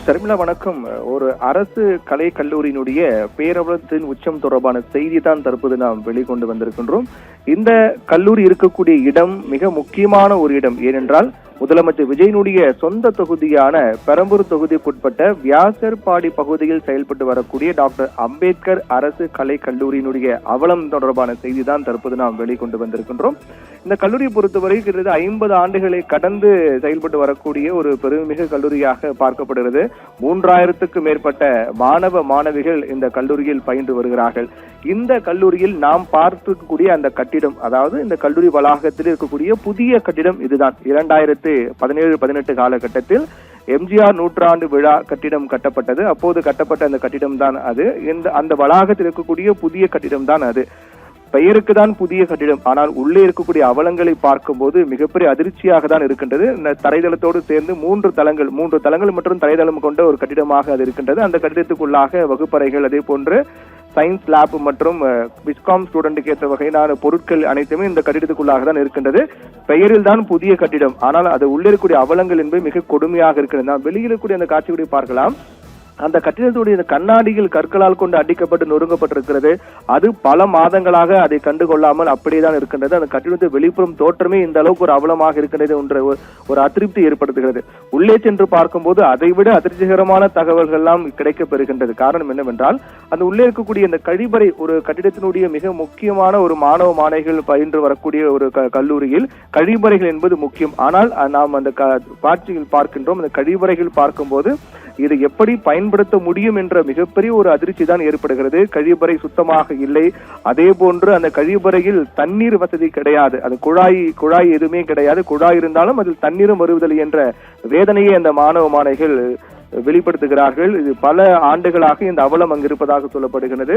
ஷர்மிளா வணக்கம். ஒரு அரசு கலை கல்லூரியினுடைய பேரவலத்தின் உச்சம் தொடர்பான செய்தி தான் தற்போது நாம் வெளிக்கொண்டு வந்திருக்கின்றோம். இந்த கல்லூரி இருக்கக்கூடிய இடம் மிக முக்கியமான ஒரு இடம். ஏனென்றால் முதலமைச்சர் விஜயனுடைய சொந்த தொகுதியான பெரம்பூர் தொகுதிக்குட்பட்ட வியாசர்பாடி பகுதியில் செயல்பட்டு வரக்கூடிய டாக்டர் அம்பேத்கர் அரசு கலை கல்லூரியினுடைய அவலம் தொடர்பான செய்தி தான் தற்போது நாம் வெளிக்கொண்டு வந்திருக்கின்றோம். இந்த கல்லூரியை பொறுத்தவரை கிட்டத்தட்ட 50 ஆண்டுகளை கடந்து செயல்பட்டு வரக்கூடிய ஒரு பெருமிகு கல்லூரியாக பார்க்கப்படுகிறது. 3000க்கும் மேற்பட்ட மாணவ மாணவிகள் இந்த கல்லூரியில் பயின்று வருகிறார்கள். இந்த கல்லூரியில் நாம் பார்க்கக்கூடிய அந்த கட்டிடம், அதாவது இந்த கல்லூரி வளாகத்தில் இருக்கக்கூடிய புதிய கட்டிடம் இதுதான். 2017-18 காலகட்டத்தில் எம்ஜிஆர் நூற்றாண்டு விழா கட்டிடம் கட்டப்பட்டது. அப்போது கட்டப்பட்ட அந்த கட்டிடம் தான் அது. அந்த வளாகத்தில் இருக்கக்கூடிய புதிய கட்டிடம் தான் அது. பெயருக்கு தான் புதிய கட்டிடம், ஆனால் உள்ளே இருக்கக்கூடிய அவலங்களை பார்க்கும்போது மிகப்பெரிய அதிர்ச்சியாக தான் இருக்கின்றது. இந்த தரைதளத்தோடு சேர்ந்து 3 தளங்கள் மற்றும் தரைதளம் கொண்ட ஒரு கட்டிடமாக அது இருக்கின்றது. அந்த கட்டிடத்துக்குள்ளாக வகுப்பறைகள், அதே போன்று சயின்ஸ் லேப் மற்றும் பிஸ்காம் ஸ்டூடெண்ட்டுக்கு ஏற்ற வகையிலான பொருட்கள் அனைத்துமே இந்த கட்டிடத்துக்குள்ளாக தான் இருக்கின்றது. பெயரில் தான் புதிய கட்டிடம், ஆனால் அது உள்ளே இருக்கக்கூடிய அவலங்கள் என்பது மிக கொடுமையாக இருக்கிறது. நாம் வெளியில் இருக்கக்கூடிய அந்த காட்சிகளை பார்க்கலாம். அந்த கட்டிடத்துடைய கண்ணாடிகள் கற்களால் கொண்டு அடிக்கப்பட்டு நொறுங்கப்பட்டிருக்கிறது. அது பல மாதங்களாக அதை கண்டுகொள்ளாமல் அப்படியேதான் இருக்கின்றது. அந்த கட்டிடத்தை வெளிப்புறம் தோற்றமே இந்த அளவுக்கு ஒரு அவலமாக இருக்கின்றது என்ற ஒரு அதிருப்தி ஏற்படுத்துகிறது. உள்ளே சென்று பார்க்கும்போது அதைவிட அதிர்ச்சிகரமான தகவல்கள் எல்லாம் கிடைக்கப் பெறுகின்றது. காரணம் என்னவென்றால், அந்த உள்ளே இருக்கக்கூடிய இந்த கழிவறை, ஒரு கட்டிடத்தினுடைய மிக முக்கியமான ஒரு மாணவ மாணவிகள் பயின்று வரக்கூடிய ஒரு கல்லூரியில் கழிவறைகள் என்பது முக்கியம். ஆனால் நாம் அந்த காட்சியில் பார்க்கின்றோம். அந்த கழிவறைகள் பார்க்கும்போது இதை எப்படி பயன்படுத்த முடியும் என்ற மிகப்பெரிய ஒரு அதிர்ச்சி தான் ஏற்படுகிறது. கழிவறை சுத்தமாக இல்லை. அதே போன்று அந்த கழிவறையில் தண்ணீர் வசதி கிடையாது. அது குழாய் எதுவுமே கிடையாது. குழாய் இருந்தாலும் அதில் தண்ணீரும் வருவதில்லை என்ற வேதனையை அந்த மாணவ மாணவிகள் வெளிப்படுத்துகிறார்கள். இது பல ஆண்டுகளாக இந்த அவலம் அங்கு இருப்பதாக சொல்லப்படுகிறது.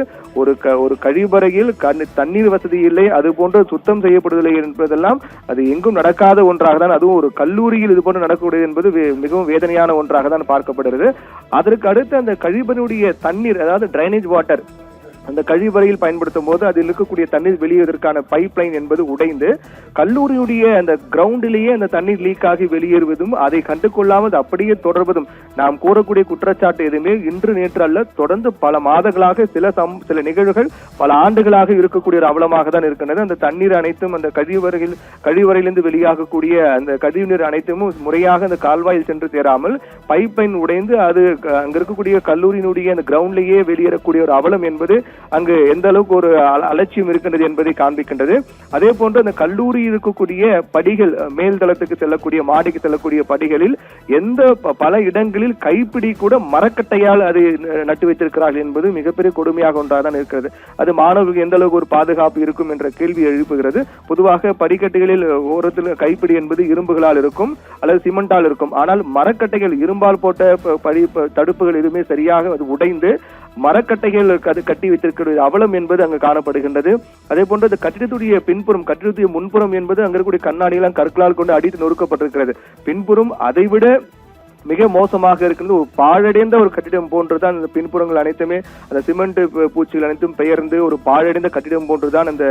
ஒரு கழிவறையில் தண்ணீர் வசதி இல்லை, அது போன்று சுத்தம் செய்யப்படுவதில்லை என்பதெல்லாம் அது எங்கும் நடக்காத ஒன்றாக தான், அதுவும் ஒரு கல்லூரியில் இது போன்று நடக்கக்கூடியது என்பது மிகவும் வேதனையான ஒன்றாக தான் பார்க்கப்படுகிறது. அதற்கு அடுத்து அந்த கழிவறையுடைய தண்ணீர், அதாவது டிரைனேஜ் வாட்டர், அந்த கழிவறையில் பயன்படுத்தும் போது அதில் இருக்கக்கூடிய தண்ணீர் வெளியேறுவதற்கான பைப் லைன் என்பது உடைந்து கல்லூரியுடைய அந்த கிரவுண்டிலேயே அந்த தண்ணீர் லீக் ஆகி வெளியேறுவதும், அதை கண்டுகொள்ளாமல் அப்படியே தொடர்வதும், நாம் கூறக்கூடிய குற்றச்சாட்டு எதுவுமே இன்று நேற்று அல்ல, தொடர்ந்து பல மாதங்களாக சில நிகழ்வுகள் பல ஆண்டுகளாக இருக்கக்கூடிய ஒரு அவலமாக தான் இருக்கின்றது. அந்த தண்ணீர் அனைத்தும் அந்த கழிவறையிலிருந்து வெளியாகக்கூடிய அந்த கழிவுநீர் அனைத்தும் முறையாக அந்த கால்வாயில் சென்று சேராமல் பைப் லைன் உடைந்து அது அங்க இருக்கக்கூடிய கல்லூரியினுடைய அந்த கிரவுண்ட்லேயே வெளியேறக்கூடிய ஒரு அவலம் என்பது அங்கு எந்த அளவுக்கு ஒரு அலட்சியம் இருக்கின்றது என்பதை காண்பிக்கின்றது. அதே போன்று அந்த கல்லூரி இருக்கக்கூடிய படிகள், மேல் தளத்துக்கு செல்லக்கூடிய, மாடிக்கு செல்லக்கூடிய படிகளில் பல இடங்களில் கைப்பிடி கூட மரக்கட்டையால் அதை நட்டு வைத்திருக்கிறார்கள் என்பது மிகப்பெரிய கொடுமையாக ஒன்றாக தான் இருக்கிறது. அது மாணவர்களுக்கு எந்த அளவுக்கு ஒரு பாதுகாப்பு இருக்கும் என்ற கேள்வி எழுப்புகிறது. பொதுவாக படிக்கட்டுகளில் ஓரத்தில் கைப்பிடி என்பது இரும்புகளால் இருக்கும் அல்லது சிமெண்டால் இருக்கும். ஆனால் மரக்கட்டைகள், இரும்பால் போட்ட தடுப்புகள் எதுவுமே சரியாக அது உடைந்து மரக்கட்டைகள் கட்டி வைத்திருக்கிற அவலம் என்பது அங்கு காணப்படுகின்றது. அதே போன்று அந்த கட்டிடத்துடைய பின்புறம், கட்டிடத்துடைய முன்புறம் என்பது அங்க இருக்கக்கூடிய கண்ணாடியெல்லாம் கற்களால் கொண்டு அடித்து நொறுக்கப்பட்டிருக்கிறது. பின்புறம் அதைவிட மிக மோசமாக இருக்கின்ற ஒரு பாழடைந்த ஒரு கட்டிடம் போன்றுதான் அந்த பின்புறங்கள் அனைத்துமே, அந்த சிமெண்ட் பூச்சிகள் அனைத்தும் பெயர்ந்து ஒரு பாழடைந்த கட்டிடம் போன்றுதான் அந்த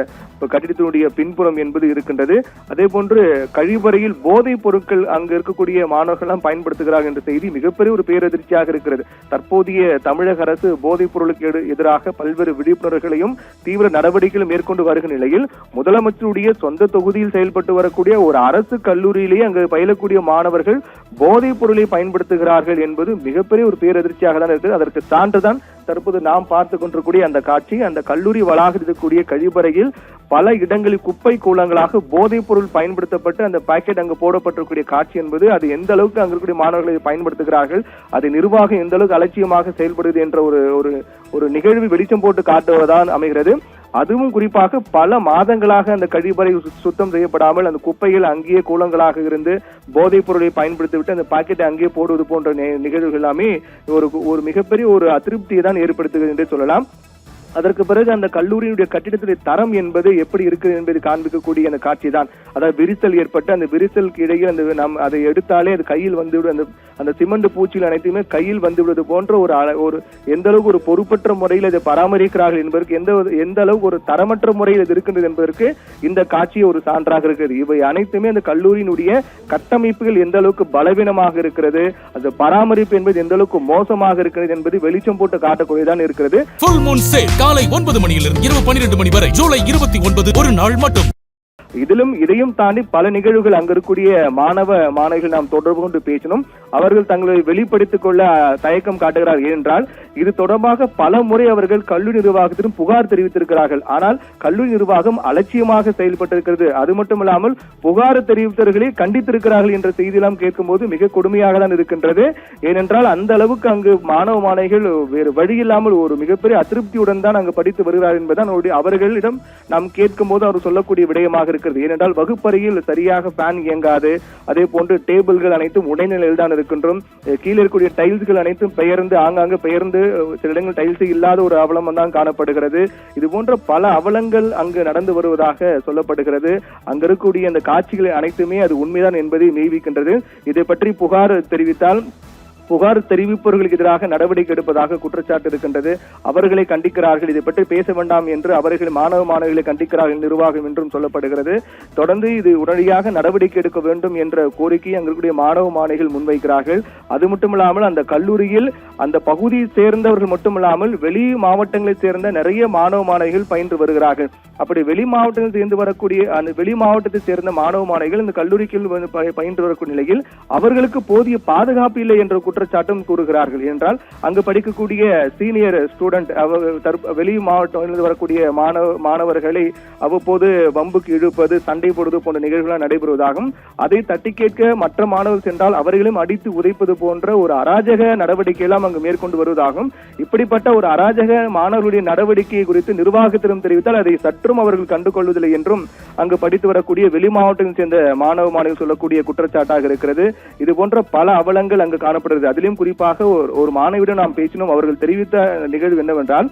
கட்டிடத்தினுடைய பின்புறம் என்பது இருக்கின்றது. அதே போன்று கழிவறையில் போதைப் பொருட்கள் அங்கு இருக்கக்கூடிய மாணவர்கள் எல்லாம் பயன்படுத்துகிறார்கள் என்ற செய்தி மிகப்பெரிய ஒரு பேரதிர்ச்சியாக இருக்கிறது. தற்போதைய தமிழக அரசு போதைப் பொருளுக்கு எதிராக பல்வேறு விழிப்புணர்வுகளையும் தீவிர நடவடிக்கைகளும் மேற்கொண்டு வருகிற நிலையில் முதலமைச்சருடைய சொந்த தொகுதியில் செயல்பட்டு வரக்கூடிய ஒரு அரசு கல்லூரியிலேயே அங்கு பயிலக்கூடிய மாணவர்கள் போதைப் பொருளை பயன்படுத்துகிறார்கள் என்பது மிகப்பெரிய ஒரு பேரதிர்ச்சியாக தான் இருக்குது. அதற்கு சான்றுதான் தற்போது நாம் பார்த்து கொண்டிருக்கூடிய அந்த காட்சி. அந்த கல்லூரி வளாகத்தில் இருக்கக்கூடிய கழிவறையில் பல இடங்களில் குப்பை கூலங்களாக போதைப் பொருள் பயன்படுத்தப்பட்டு அந்த பாக்கெட் அங்கு போடப்பட்டிருக்கூடிய காட்சி என்பது, அது எந்த அளவுக்கு அங்கு இருக்கக்கூடிய மாணவர்களை பயன்படுத்துகிறார்கள், அது நிர்வாகம் எந்த அளவுக்கு அலட்சியமாக செயல்படுது என்ற ஒரு நிகழ்வு வெளிச்சம் போட்டு காட்டுவதான் அமைகிறது. அதுவும் குறிப்பாக பல மாதங்களாக அந்த கழிவறை சுத்தம் செய்யப்படாமல் அந்த குப்பைகள் அங்கேயே கூலங்களாக இருந்து போதைப் பொருளை பயன்படுத்திவிட்டு அந்த பாக்கெட்டை அங்கேயே போடுவது போன்ற நிகழ்வுகள் எல்லாமே ஒரு மிகப்பெரிய ஒரு அதிருப்தியை தான் ஏற்படுத்துகிறது என்று சொல்லலாம். அதற்கு பிறகு அந்த கல்லூரியினுடைய கட்டிடத்துடைய தரம் என்பது எப்படி இருக்கு என்பது காண்பிக்கக்கூடிய அந்த காட்சி தான். அதாவது விரிசல் ஏற்பட்டு அந்த விரிசலுக்கு இடையே அந்த அதை எடுத்தாலே அது கையில் வந்துவிடும், அந்த சிமெண்ட் பூச்சிகள் அனைத்துமே கையில் வந்துவிடுவது போன்ற ஒரு எந்த அளவுக்கு ஒரு பொறுப்பற்ற முறையில் இதை பராமரிக்கிறார்கள் என்பதற்கு எந்த அளவுக்கு ஒரு தரமற்ற முறையில் இது இருக்கின்றது என்பதற்கு இந்த காட்சி ஒரு சான்றாக இருக்கிறது. இவை அனைத்துமே அந்த கல்லூரியினுடைய கட்டமைப்புகள் எந்த அளவுக்கு பலவீனமாக இருக்கிறது, அந்த பராமரிப்பு என்பது எந்த அளவுக்கு மோசமாக இருக்கிறது என்பது வெளிச்சம் போட்டு காட்டக்கூடியதான் இருக்கிறது. காலை 9 மணியிலிருந்து இரவு 12 மணி வரை ஜூலை 29 ஒரு நாள் மட்டும். இதையும் தாண்டி பல நிகழ்வுகள் அங்க இருக்கக்கூடிய மாணவிகள் நாம் தொடர்பு கொண்டு பேசினோம். அவர்கள் தங்களை வெளிப்படுத்திக் கொள்ள தயக்கம் காட்டுகிறார்கள். ஏனென்றால் இது தொடர்பாக பல முறை அவர்கள் கல்லூரி நிர்வாகத்திலும் புகார் தெரிவித்திருக்கிறார்கள். ஆனால் கல்லூரி நிர்வாகம் அலட்சியமாக செயல்பட்டிருக்கிறது. அது மட்டுமல்லாமல் புகார் தெரிவித்தவர்களை கண்டித்திருக்கிறார்கள் என்ற செய்தியெல்லாம் கேட்கும் போது மிக கொடுமையாக தான் இருக்கின்றது. ஏனென்றால் அந்த அளவுக்கு அங்கு மாணவிகள் வேறு வழி இல்லாமல் ஒரு மிகப்பெரிய அதிருப்தியுடன் தான் அங்கு படித்து வருகிறார்கள் என்பதுதான் அவர்களிடம் நாம் கேட்கும் போது அவர் சொல்லக்கூடிய விடயமாக இருக்கிறது. ஏனென்றால் வகுப்பறையில் சரியாக ஃபேன் இயங்காது, அதே போன்று டேபிள்கள் அனைத்தும் உடைநிலையில் தான் இருக்கின்றோம். கீழே இருக்கக்கூடிய டைல்ஸ்கள் அனைத்தும் ஆங்காங்கு பெயர்ந்து சில இடங்கள் டைல்ஸ் இல்லாத ஒரு அவலம் தான் காணப்படுகிறது. இது போன்ற பல அவலங்கள் அங்கு நடந்து வருவதாக சொல்லப்படுகிறது. அங்க இருக்கக்கூடிய அந்த காட்சிகள் அனைத்துமே அது உண்மைதான் என்பதை மெய்விக்கின்றது. இதை பற்றி புகார் தெரிவிப்பவர்களுக்கு எதிராக நடவடிக்கை எடுப்பதாக குற்றச்சாட்டு இருக்கின்றது. அவர்களை கண்டிக்கிறார்கள், இதை பற்றி பேச வேண்டாம் என்று அவர்கள் மாணவர்களை கண்டிக்கிறார்கள் நிர்வாகம் என்றும் சொல்லப்படுகிறது. தொடர்ந்து இது உடனடியாக நடவடிக்கை எடுக்க வேண்டும் என்ற கோரிக்கையை அங்கிருக்கக்கூடிய மாணவிகள் முன்வைக்கிறார்கள். அது மட்டுமில்லாமல் அந்த கல்லூரியில் அந்த பகுதியை சேர்ந்தவர்கள் மட்டுமில்லாமல் வெளி மாவட்டங்களைச் சேர்ந்த நிறைய மாணவிகள் பயின்று வருகிறார்கள். அப்படி வெளி மாவட்டங்கள் சேர்ந்து வரக்கூடிய அந்த வெளி மாவட்டத்தை சேர்ந்த மாணவிகள் இந்த கல்லூரிக்கு பயின்று வரக்கூடிய நிலையில் அவர்களுக்கு போதிய பாதுகாப்பு இல்லை என்ற குற்றச்சாட்டும் கூறுகிறார்கள். என்றால் அங்கு படிக்கக்கூடிய சீனியர் ஸ்டூடெண்ட் வெளி மாவட்டத்திலிருந்து வரக்கூடிய மாணவர்களை அவ்வப்போது வம்புக்கு இழுப்பது, சண்டை போடுவது போன்ற நிகழ்வுகள் நடைபெறுவதாகவும் அதை தட்டி கேட்க மற்ற மாணவர்கள் சென்றால் அவர்களும் அடித்து உதைப்பது போன்ற ஒரு அராஜக நடவடிக்கை எல்லாம் அங்கு மேற்கொண்டு வருவதாகவும், இப்படிப்பட்ட ஒரு அராஜக மாணவர்களுடைய நடவடிக்கை குறித்து நிர்வாகத்திடம் தெரிவித்தால் அதை சற்றும் அவர்கள் கண்டுகொள்வதில்லை என்றும் அங்கு படித்து வரக்கூடிய வெளி மாவட்டத்தில் சேர்ந்த மாணவர்கள் சொல்லக்கூடிய குற்றச்சாட்டாக இருக்கிறது. இது போன்ற பல அவலங்கள் அங்கு காணப்படுகிறது. அதிலும் குறிப்பாக ஒரு மாணவியிடம் நாம் பேசினோம். அவர்கள் தெரிவித்த நிகழ்வு என்னவென்றால்,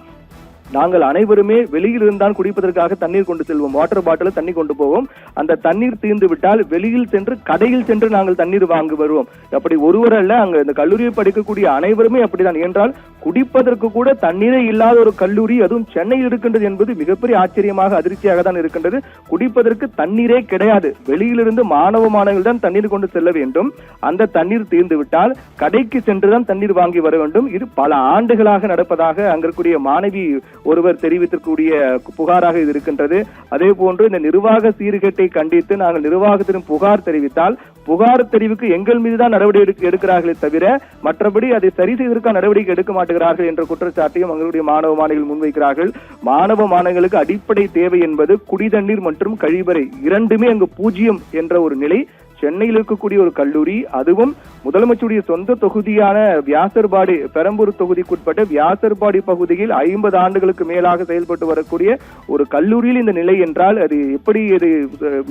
நாங்கள் அனைவருமே வெளியில் இருந்தால் குடிப்பதற்காக தண்ணீர் கொண்டு செல்வோம், வாட்டர் பாட்டில் தண்ணீர் கொண்டு போவோம். அந்த தண்ணீர் தீர்ந்து விட்டால் வெளியில் சென்று கடையில் சென்று நாங்கள் தண்ணீர் வாங்கி வருவோம். அப்படி ஒருவர் அல்ல, அங்கு இந்த கல்லூரியை படிக்கக்கூடிய அனைவருமே அப்படிதான். என்றால் குடிப்பதற்கு கூட தண்ணீரே இல்லாத ஒரு கல்லூரி, அதுவும் சென்னையில் இருக்கின்றது என்பது மிகப்பெரிய ஆச்சரியமாக அதிர்ச்சியாக தான் இருக்கின்றது. குடிப்பதற்கு தண்ணீரே கிடையாது. வெளியிலிருந்து மாணவர்கள் தான் தண்ணீர் கொண்டு செல்ல வேண்டும். அந்த தண்ணீர் தீர்ந்து விட்டால் கடைக்கு சென்றுதான் தண்ணீர் வாங்கி வர வேண்டும். இது பல ஆண்டுகளாக நடப்பதாக அங்கிருக்கூடிய மாணவி ஒருவர் தெரிவித்திருக்கக்கூடிய புகாராக இது இருக்கின்றது. அதே போன்று இந்த நிர்வாக சீர்கேட்டை கண்டித்து நாங்கள் நிர்வாகத்திடம் புகார் தெரிவித்தால் புகார் தெரிவுக்கு எங்கள் மீதுதான் நடவடிக்கை எடுக்கிறார்களே தவிர மற்றபடி அதை சரி செய்வதற்கான நடவடிக்கை எடுக்க மாட்டுகிறார்கள் என்ற குற்றச்சாட்டையும் அவங்களுடைய மாணவிகள் முன்வைக்கிறார்கள். மாணவர்களுக்கு அடிப்படை தேவை என்பது குடிதண்ணீர் மற்றும் கழிவறை, இரண்டுமே அங்கு 0 என்ற ஒரு நிலை. சென்னையில் இருக்கக்கூடிய ஒரு கல்லூரி, அதுவும் முதலமைச்சருடைய சொந்த தொகுதியான வியாசர்பாடி பெரம்பூர் தொகுதிக்குட்பட்ட வியாசர்பாடி பகுதியில் 50 ஆண்டுகளுக்கு மேலாக செயல்பட்டு வரக்கூடிய ஒரு கல்லூரியில் இந்த நிலை என்றால் அது எப்படி, இது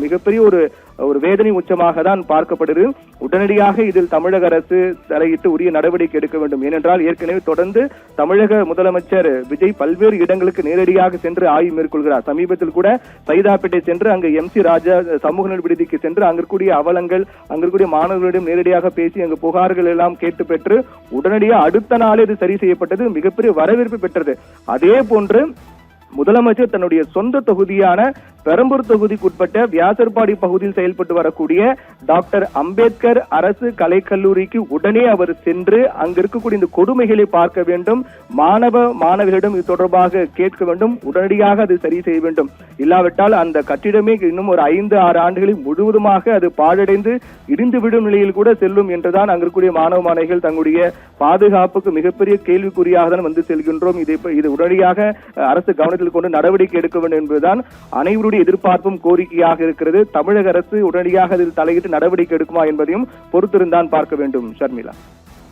மிகப்பெரிய ஒரு வேதனை உச்சமாக தான் பார்க்கப்படுது. உடனடியாக இதில் தமிழக அரசு தலையிட்டு உரிய நடவடிக்கை எடுக்க வேண்டும். ஏனென்றால் ஏற்கனவே தொடர்ந்து தமிழக முதலமைச்சர் விஜய் பல்வேறு இடங்களுக்கு நேரடியாக சென்று ஆய்வு மேற்கொள்கிறார். சமீபத்தில் கூட சைதாப்பேட்டை சென்று அங்கு MC ராஜா சமூக நல விடுதிக்கு சென்று அங்கிருக்கூடிய அவலங்கள், அங்கிருக்கூடிய மாணவர்களிடம் நேரடியாக பேசி அங்கு புகார்கள் எல்லாம் கேட்டு பெற்று உடனடியாக அடுத்த நாளே இது சரி செய்யப்பட்டது, மிகப்பெரிய வரவேற்பு பெற்றது. அதே போன்று முதலமைச்சர் தன்னுடைய சொந்த தொகுதியான பெரம்பூர் தொகுதிக்குட்பட்ட வியாசர்பாடி பகுதியில் செயல்பட்டு வரக்கூடிய டாக்டர் அம்பேத்கர் அரசு கலைக்கல்லூரிக்கு உடனே அவர் சென்று அங்க இருக்கக்கூடிய இந்த கொடுமைகளை பார்க்க வேண்டும். மாணவர்களிடம் இது தொடர்பாக கேட்க வேண்டும். உடனடியாக அது சரி செய்ய வேண்டும். இல்லாவிட்டால் அந்த கட்டிடமே இன்னும் ஒரு 5-6 ஆண்டுகளில் முழுவதுமாக அது பாழடைந்து இடிந்துவிடும் நிலையில் கூட செல்லும் என்றுதான் அங்க இருக்கக்கூடிய மாணவர்கள் தங்களுடைய பாதுகாப்புக்கு மிகப்பெரிய கேள்விக்குறியாக தான் வந்து செல்கின்றோம். இது உடனடியாக அரசு கவனத்தில் கொண்டு நடவடிக்கை எடுக்க வேண்டும் என்பதுதான் அனைவருடைய எதிர்பார்ப்பும் கோரிக்கையாக இருக்கிறது. தமிழக அரசு உடனடியாக அதில் தலையிட்டு நடவடிக்கை எடுக்குமா என்பதையும் பொறுத்திருந்தான் பார்க்க வேண்டும். ஷர்மிளா.